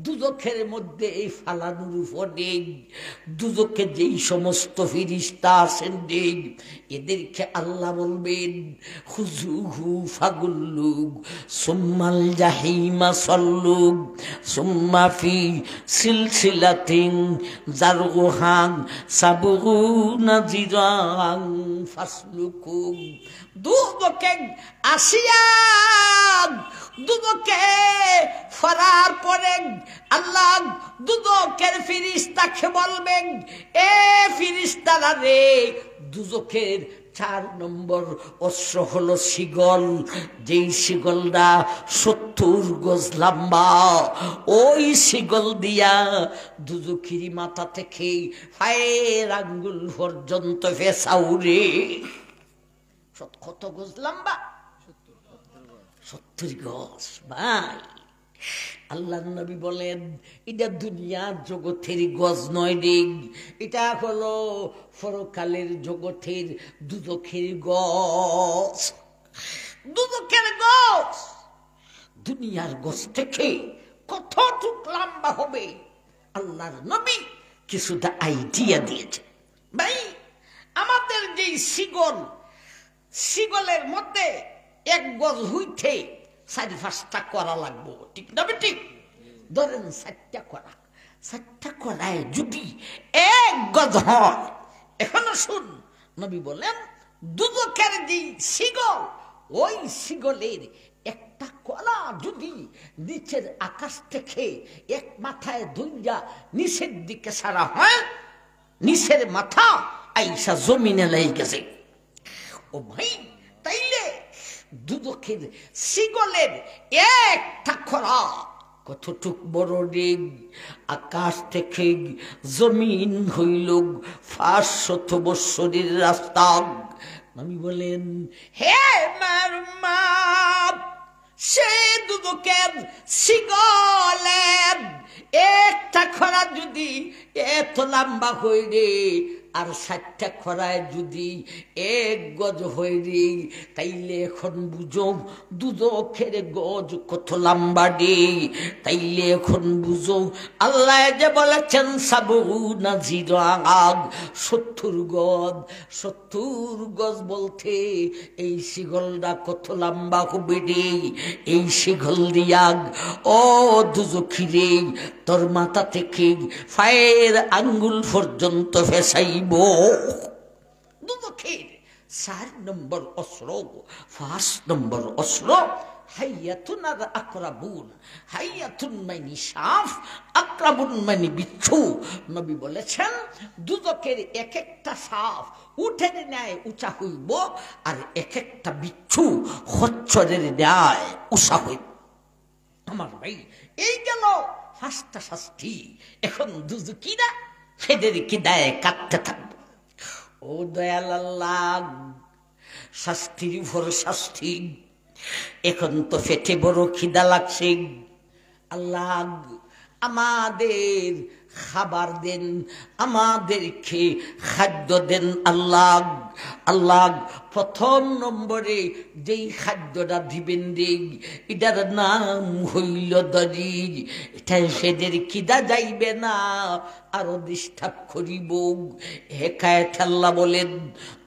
দুজখের মধ্যে ফালানোর উপরে দুজখে যেই সমস্ত ফেরেশতা আছেন রে, এদেরকে আল্লাহ বলবেন, খুজুহু ফাগুল্লুক সুম্মাল জাহিমা সাল্লুক সুম্মা ফি সিলসিলাতিন যারউহা সাবুনা জিরাআন ফাসলুকু। দুজখে আসিয়া দুজখে ফরার পরে আল্লাহ দুজখের ফেরেশতাকে বলবেন, এ ফেরেশতারা রে, দুজখের 4 নম্বর অস্ত্র হলো শিগল। যেই শিগলটা 70 গজ লম্বা, ওই শিগল দিয়া দুজখেরই মাথা থেকে পায়ের আঙ্গুল পর্যন্ত ফেসাউরে। কত গজ লম্বা? 70 গজ। ভাই, আল্লাহ নবী বলেন, এটা দুনিয়ার জগতের গজ নয় রে, এটা হলো পরকালের জগতের দুদকের গজ। দুদকের গজ দুনিয়ার গজ থেকে কতটুক লম্বা হবে আল্লাহর নবী কিছুটা আইডিয়া দিয়েছে। ভাই, আমাদের যে শিগল, শিগলের মধ্যে 1 গজ হইতে 4-5টা করা লাগবো, ঠিক না বেটি? ধরেন 4টা করা, 4টা করায় যদি 1 গজ হয়, এখনো শুন, নবী বলেন দুদকের যে শিগল, ওই শিগলের একটা একটা কলা যদি নিচের আকাশ থেকে এক মাথায় দুইটা নিচের দিকে সারা হয়, নিচের মাথা আইসা জমিনে লেগে গেছে। ও ভাই, তাইলে দুদকের শিগলের একটা খরা কতটুক বড় রে? আকাশ থেকে জমিন হইল 500 বৎসরের রাস্তা। আমি বলেন, হে মারমা, সে দুদকের শিগলের একটা খরা যদি এত লম্বা হই রে, আর 60টা খরায় যদি 1 গজ হই রে, তাইলে এখন বুঝো দুদকের গজ কত লম্বা রে। তাইলে এখন বুঝো আল্লাহ যে বলেছেন সাবুনা জিরাগ, 70 গজ। 70 গজ বলতে এই শিগলটা কত লম্বা হবে রে? এই শিগল দিয়াগ ও দুজখী রে, তোর মাথা থেকে পায়ের আঙ্গুল পর্যন্ত ফেসাইব। দুদখের 4 নম্বর অস্ত্র, 5 নম্বর অস্ত্র হাইয়াতুন আর আকরাবুন। হাইয়াতুন মানে সাপ, আকরাবুন মানে বিচ্ছু। নবী বলেছেন দুদকের এক একটা সাপ উঠের ন্যায় উঁচা হইব, আর এক একটা বিচ্ছু খচ্চরের ন্যায় উঁচা হইব। আমার ভাই, এই গেল 5টা শাস্তি। এখন দুজকিরা ফেদের কি দেয় কাঁদতে থাকবে। ও দয়াল আল্লাহ, শাস্তির উপর শাস্তি। এখন তো পেটে বড় খিদা লাগছে। আল্লাহ আমাদের খাবার দেন, আমাদেরকে খাদ্য দেন। আল্লাহ আল্লাহ প্রথম নম্বরে যেই খাদ্যটা দিবেন রে, এটার নাম হইল দরি। এটা সেদের খিদা যাইবে না, আরো ডিস্টার্ব করিব। হেকায়েত আল্লাহ বলেন,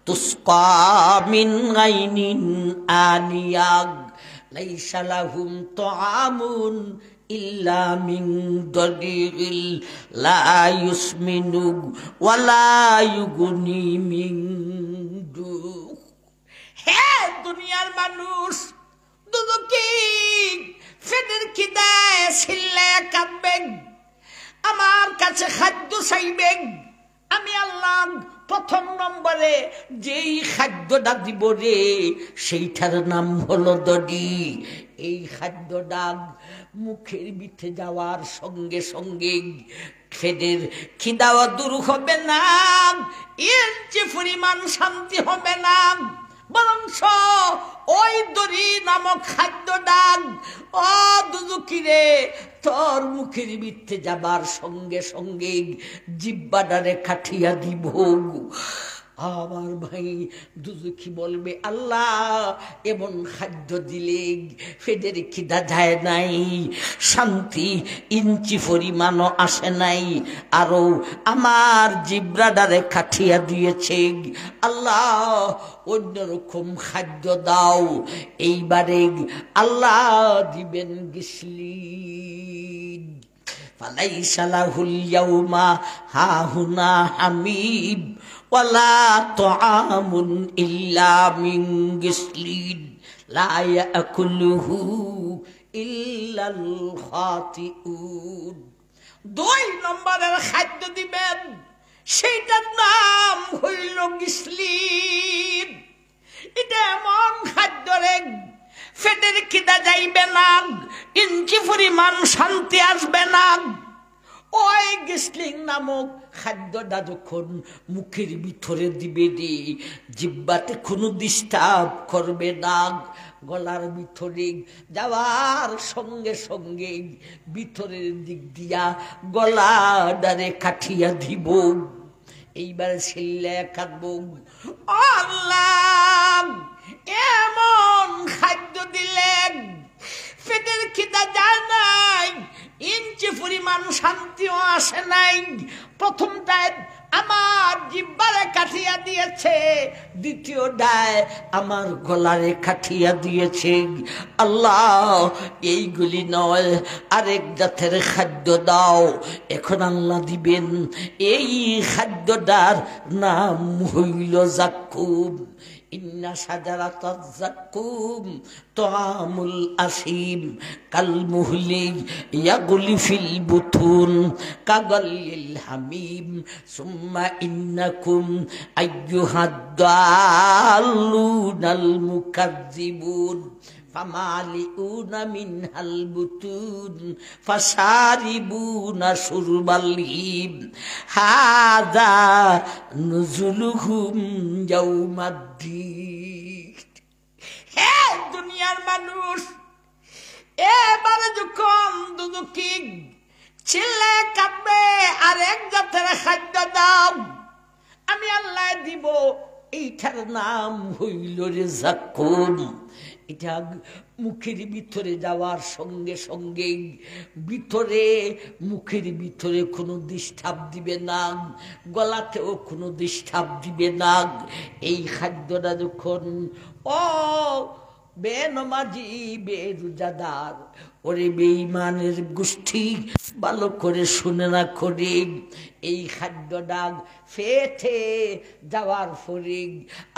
তুসকা মিন আইনিন আনিয়াগ লাইসা লাহুম তাআমুন ইল্লা মিন দরিল লা ইউসমিনু ওয়ালা ইউগনি মিন দুখ। হে দুনিয়ার মানুষ, দুদকি ফেদের খিদায় ছিলে কাঁদবেন, আমার কাছে খাদ্য চাইবেন। আমি আল্লাহ প্রথম নম্বরে যেই খাদ্যটা দিব রে, সেইটার নাম হলো দড়ি। এই খাদ্যটা মুখের ভিতরে যাওয়ার সঙ্গে সঙ্গে ফেদের খিদাও দূর হবে না, এর যে পরিমাণ শান্তি হবে না, বরঞ্চ ওই দড়ি নামক খাদ্যটা ও দুদুকিরে তোর মুখের ভিতরে যাবার সঙ্গে সঙ্গে জিব্বাটারে কাঠিয়া দিব। আমার ভাই, দুদুকি বলবে, আল্লাহ এমন খাদ্য দিলে ফেদের খিদা যায় নাই, শান্তি ইঞ্চি পরিমাণও আসে নাই, আরো আমার জিব্রাডারে কাঠিয়া দিয়েছে। আল্লাহ অন্যরকম খাদ্য দাও। এইবারে আল্লাহ দিবেন গিসলিন। ফালাইসা লাহুল ইয়াউমা হাহুনা হামিম ওয়ালা তাআমুন ইল্লা মিন গিসলিন লা ইয়াকুলুহু ইল্লাল খাতিউন। 2 নম্বরের খাদ্য দিবেন, সেইটার নাম হইল গিসলিন। এটা এমন খাদ্য রে, ফেটের খিদা যাইবে না, ইঞ্চি পরিমাণ শান্তি আসবে না। ওই গিসলিং নামক খাদ্যটা যখন মুখের ভিতরে দিবে রে, জিব্বাতে কোনো ডিস্টার্ব করবে না, গলার ভিতরে যাওয়ার সঙ্গে সঙ্গে ভিতরের দিক দিয়া গলাটারে কাঠিয়া দিব। এইবারে ছেলে কাঁদব, আল্লাহ এমন খাদ্য দিলেন পেটের খিদা যায় নাই, ইঞ্চি পরিমাণ শান্তিও আসে নাই। প্রথমটায় আমার জিব্বারে কাঠিয়া দিয়েছে, দ্বিতীয়টায় আমার গলারে কাঠিয়া দিয়েছে। আল্লাহ এইগুলি নয়, আরেক জাতের খাদ্য দাও। এখন আল্লাহ দিবেন এই খাদ্যটার নাম হইল জাক্কুম। ইন্না শাজারাতাজ যাক্কুম তাআমুল আসিম কাল মুহলি ইয়াগলি ফিল বুতুন কাগালিল হামিম সুম্মা ইন্নাকুম আইয়ুহাদ দাল্লুনাল মুকাজ্জিবুন ফামালিউনা মিনহাল বুতুন ফাশারিবুনা শুরবাল হিম হাযা নুজুলুহুম ইয়াউমাদ্দিন। হে দুনিয়ার মানুষ, এবারে যখন দুদুকি ছিলে কাঁদবে আর এক জাতের খাদ্য দাও, আমি আল্লাহ দিব, এইটার নাম হইল রে যাক্কুম। এটা মুখের ভিতরে যাওয়ার সঙ্গে সঙ্গে ভিতরে, মুখের ভিতরে কোনো ডিস্টার্ব দিবে না, গলাতেও কোনো ডিস্টার্ব দিবে না। এই খাদ্যটা যখন ও বেনমাজি বেরোজাদার, ওরে বেঈমানের গোষ্ঠী ভালো করে শুনে না করে, এই খাদ্যটা ফেটে যাওয়ার পরে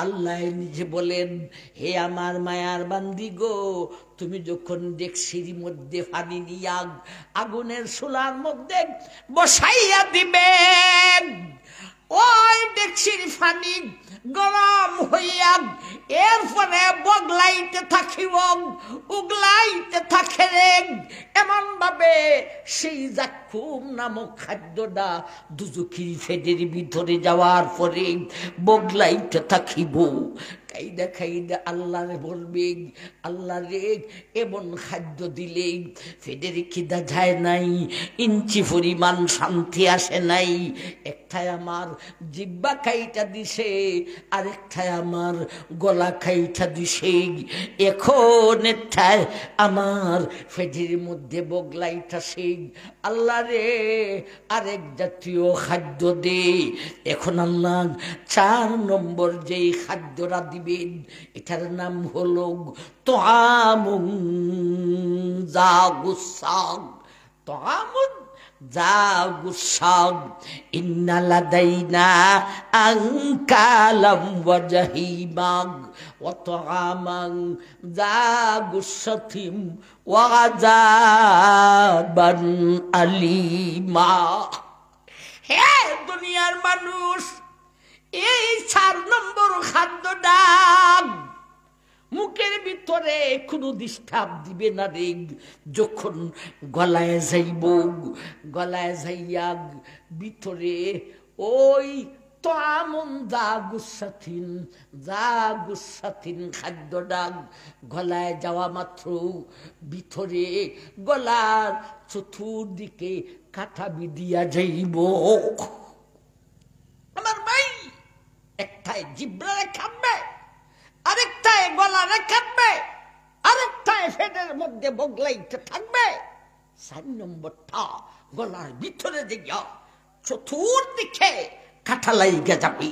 আল্লাহ নিজে বলেন, হে আমার মায়ার বান্দি গো, তুমি যখন ডেকসির মধ্যে পানি নিয়া আগুনের চুলার মধ্যে বসাইয়া দিবে, ওই ডেকসির পানি গরম হইয়া এরপরে বগলাইতে থাকিব, উগলাইতে থাকে রে, এমন ভাবে সেই যাক্কুম নামক খাদ্যটা দুজকির ফেদের ভিতরে যাওয়ার পরে বগলাইতে থাকিব। কাইদা খাইদা আল্লাহরে বলবে, আল্লাহ রে এমন খাদ্য দিলে ফেদের খিদা যায় নাই, ইঞ্চি পরিমাণ শান্তি আসে নাই। একটাই আমার জিব্বা খাইটা দিছে, আরেকটাই আমার গলা খাইটা দিছে, এখন একটাই আমার ফেদের মধ্যে বগলাইটাছে। আল্লাহ রে আরেক জাতীয় খাদ্য দে। এখন আল্লাহ 4 নম্বর যেই খাদ্যটা দিবেন, এটার নাম হলো তাআমুন যা গুসাগ। তাআমুন যা গুসাগ ইন্না লাদাইনা আনকালাম ওয়া জাহিমাগ ওয়া তাআমান যা গুসাতিম ওয়া আযাবান আলিমা। হে দুনিয়ার মানুষ, এই 4 নম্বর খাদ্যটা মুখের ভিতরে কোনো ডিস্টার্ব দিবে না রে। যখন গলায় যাইব, গলায় যাইয়া ভিতরে ওই তাআমুন যা গুসাতিন খাদ্যটা গলায় যাওয়া মাত্র ভিতরে গলার চতুর্দিকে কাটা বিদিয়া যাইব। আমার ভাই, একটাই জিব্রারে খাবে, আরেকটাই গলারে খাবে, আরেকটাই ফেদের মধ্যে বগলাইতে থাকবে। 4 নম্বরটা গলার ভিতরে দিয়া চতুর্দিকে কাটা লাইগা যাবে।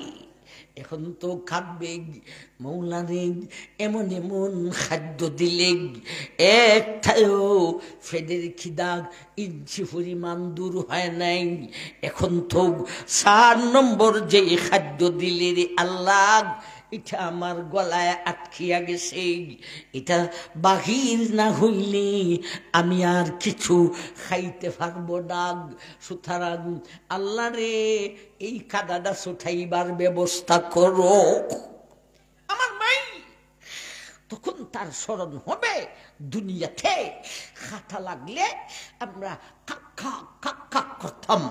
এখন তো খাবে মৌলানে এমন এমন খাদ্য দিলে একটাও ফেদের খিদা ইঞ্চি পরিমাণ দূর হয় নাই। এখন তো 4 নম্বর যে খাদ্য দিলে রে আল্লাহ, এটা আমার গলায় আটকিয়া গেছে, এটা বাহির না হইলে আমি আর কিছু খাইতে পারবো না। সুতরাং আল্লাহ রে এই কাদাটা ছুটাইবার ব্যবস্থা করো। আমার ভাই, তখন তার স্মরণ হবে দুনিয়াতে খাতা লাগলে আমরা কাক্কা কাক্কা করতাম,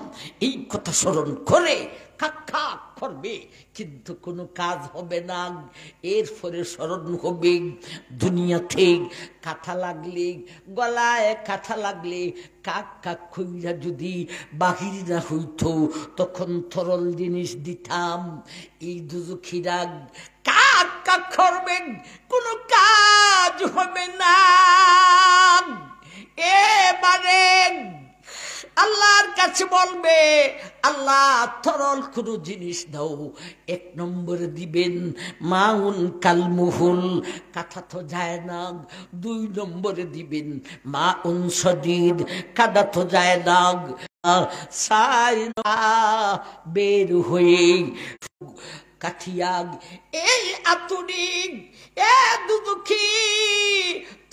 এই কথা স্মরণ করে কাক্কা করবে, কিন্তু কোনো কাজ হবে না। এরপরে স্মরণ হবে দুনিয়াতে কাঁথা লাগলে, গলায় কাঁথা লাগলে কাক কাক কইরা যদি বাহির না হইতো, তখন তরল জিনিস দিতাম। এই দুজখিরা কাক কাক করবেন, কোনো কাজ হবে না। এবারে আল্লাহর কাছে বলবে, আল্লাহ তরল কোনো জিনিস দাও। 1 নম্বরে দিবেন মাউন কালমুহুল, কাঁথা তো যায় না। 2 নম্বরে দিবেন মাউন সদিদ, কাদা তো যায় না। বের হয়ে কাঠিয়াগ এই আতুরিক এ দুদুখী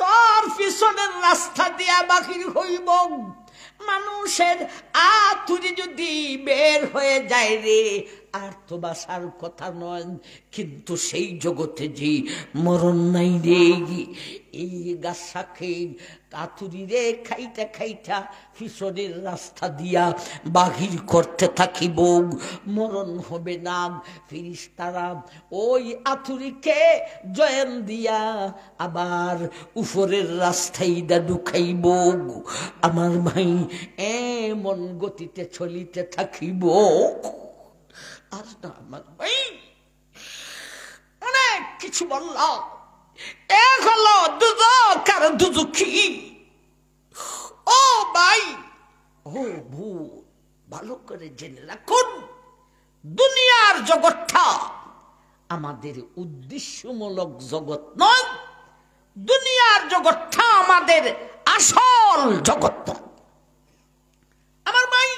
তোর পিছনের রাস্তা দিয়া বাহির হইব মানুষের আতুরি যদি বের হয়ে যায় রে আর তো বাসার কথা নয় কিন্তু সেই জগতে যে মরণ নাই রে এই গাছা খেয়ে আতুরি রে খাইটা খাইটা পিছনের রাস্তা দিয়া বাহির করতে থাকিব মরণ হবে না ফেরেশতারা ওই আতুরিকে জয়েন দিয়া আবার উপরের রাস্তায় ঢুকাইব আমার ভাই এমন গতিতে চলিতে থাকিব আর না আমার ভাই অনেক কিছু বললাম এক হলো দুদক আর দুদুখী ও ভাই ও ভূ ভালো করে জেনে রাখুন দুনিয়ার জগৎটা আমাদের উদ্দেশ্যমূলক জগৎ নয় দুনিয়ার জগৎটা আমাদের আসল জগৎ আমার ভাই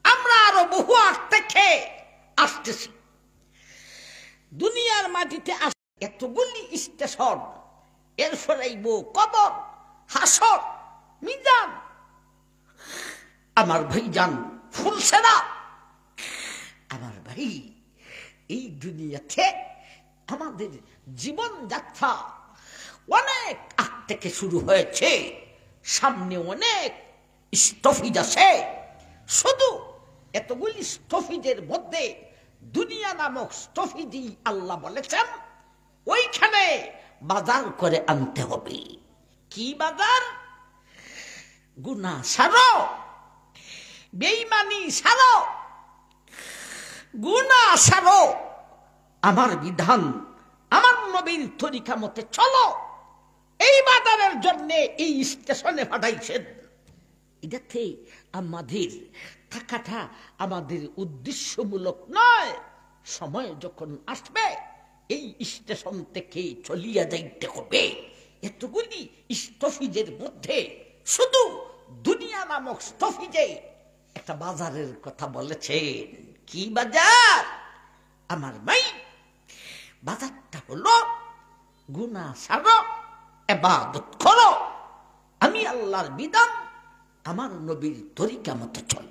আমরা আরো বহু আগ থেকে আসতেছি দুনিয়ার মাটিতে এতগুলি স্টেশন এর ফরাইব কবর হাসর মিজান আমার ভাই যান ফুলসেরা আমার ভাই এই দুনিয়াতে আমাদের জীবন যাত্রা অনেক আগ থেকে শুরু হয়েছে সামনে অনেক স্টফিজ আছে শুধু এতগুলি স্টফিজের মধ্যে দুনিয়া নামক স্টফিজই আল্লাহ বলেছেন ওইখানে বাজার করে আনতে হবে কি বাজার গুনাহ সারো বেঈমানি সারো গুনাহ সারো আমার বিধান আমার নবীর তরিকা মতে চলো এই বাজারের জন্য এই স্টেশনে পাঠাইছেন এটাতে আমাদের থাকাটা আমাদের উদ্দেশ্যমূলক নয় সময় যখন আসবে এই স্টেশন থেকে চলিয়া যাইতে হবে এতগুলি স্টফিজের মধ্যে শুধু দুনিয়া নামক স্টফিজে একটা বাজারের কথা বলেছেন কি বাজার আমার ভাই বাজারটা হলো গুনাহ ছাড়ো ইবাদত করো আমি আল্লাহর বিধান আমার নবীর তরিকা মতো চল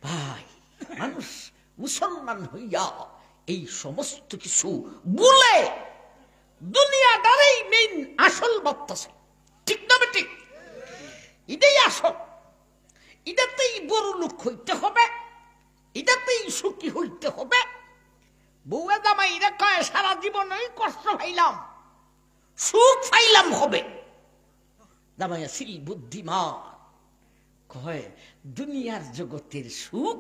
ভাই মানুষ মুসলমান হইয়া এই সমস্ত কিছু ভুলে দুনিয়াটারই মেইন আসল ভাবতেছে ঠিক না ঠিক এটাই আসল এটাতেই বড় লোক হইতে হবে এটাতেই সুখী হইতে হবে বউয়ে জামাইরা কয় সারা জীবন ওই কষ্ট পাইলাম সুখ পাইলাম হবে জামাই আসিল বুদ্ধিমান কয় দুনিয়ার জগতের সুখ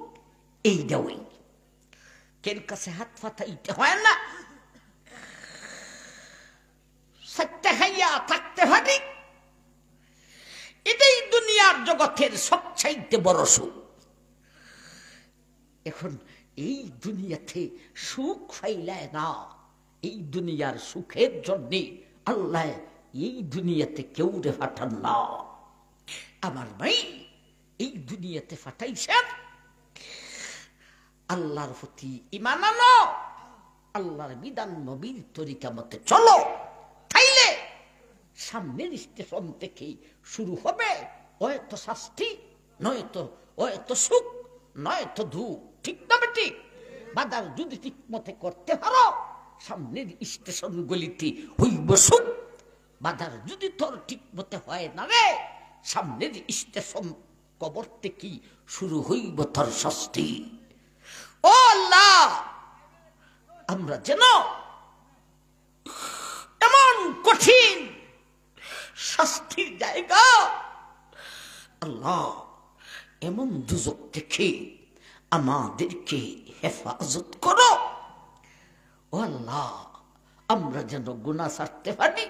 এইটাই কের কাছে হাত ফাটাইতে হয় না সত্যি খাইয়া থাকতে পারি এটাই দুনিয়ার জগতের সবচাইতে বড় সুখ এখন এই দুনিয়াতে সুখ ফাইলায় না এই দুনিয়ার সুখের জন্য আল্লাহ এই দুনিয়াতে কেউ রে ফাটান না আমার ভাই এই দুনিয়াতে ফাটাইছেন আল্লাহর প্রতি ঈমান আনো আল্লাহর বিধান নবীর তরিকা মতে চলো তাইলে সামনের স্টেশন থেকে শুরু হবে হয়তো শাস্তি নয়তো হয়তো সুখ নয়তো দুঃখ ঠিক না বেটি বাজার যদি ঠিক মতে করতে পারো সামনের স্টেশন গুলিতে হইব সুখ বাজার যদি তোর ঠিক মতে হয় না রে সামনের স্টেশন কবর থেকে শুরু হইব তোর শাস্তি ও আল্লাহ আমরা যেন এমন কঠিন শাস্তির জায়গা আল্লাহ এমন দুজক থেকে আমাদেরকে হেফাজত করো ও আল্লাহ আমরা যেন গুনাহ ছাড়তে পারি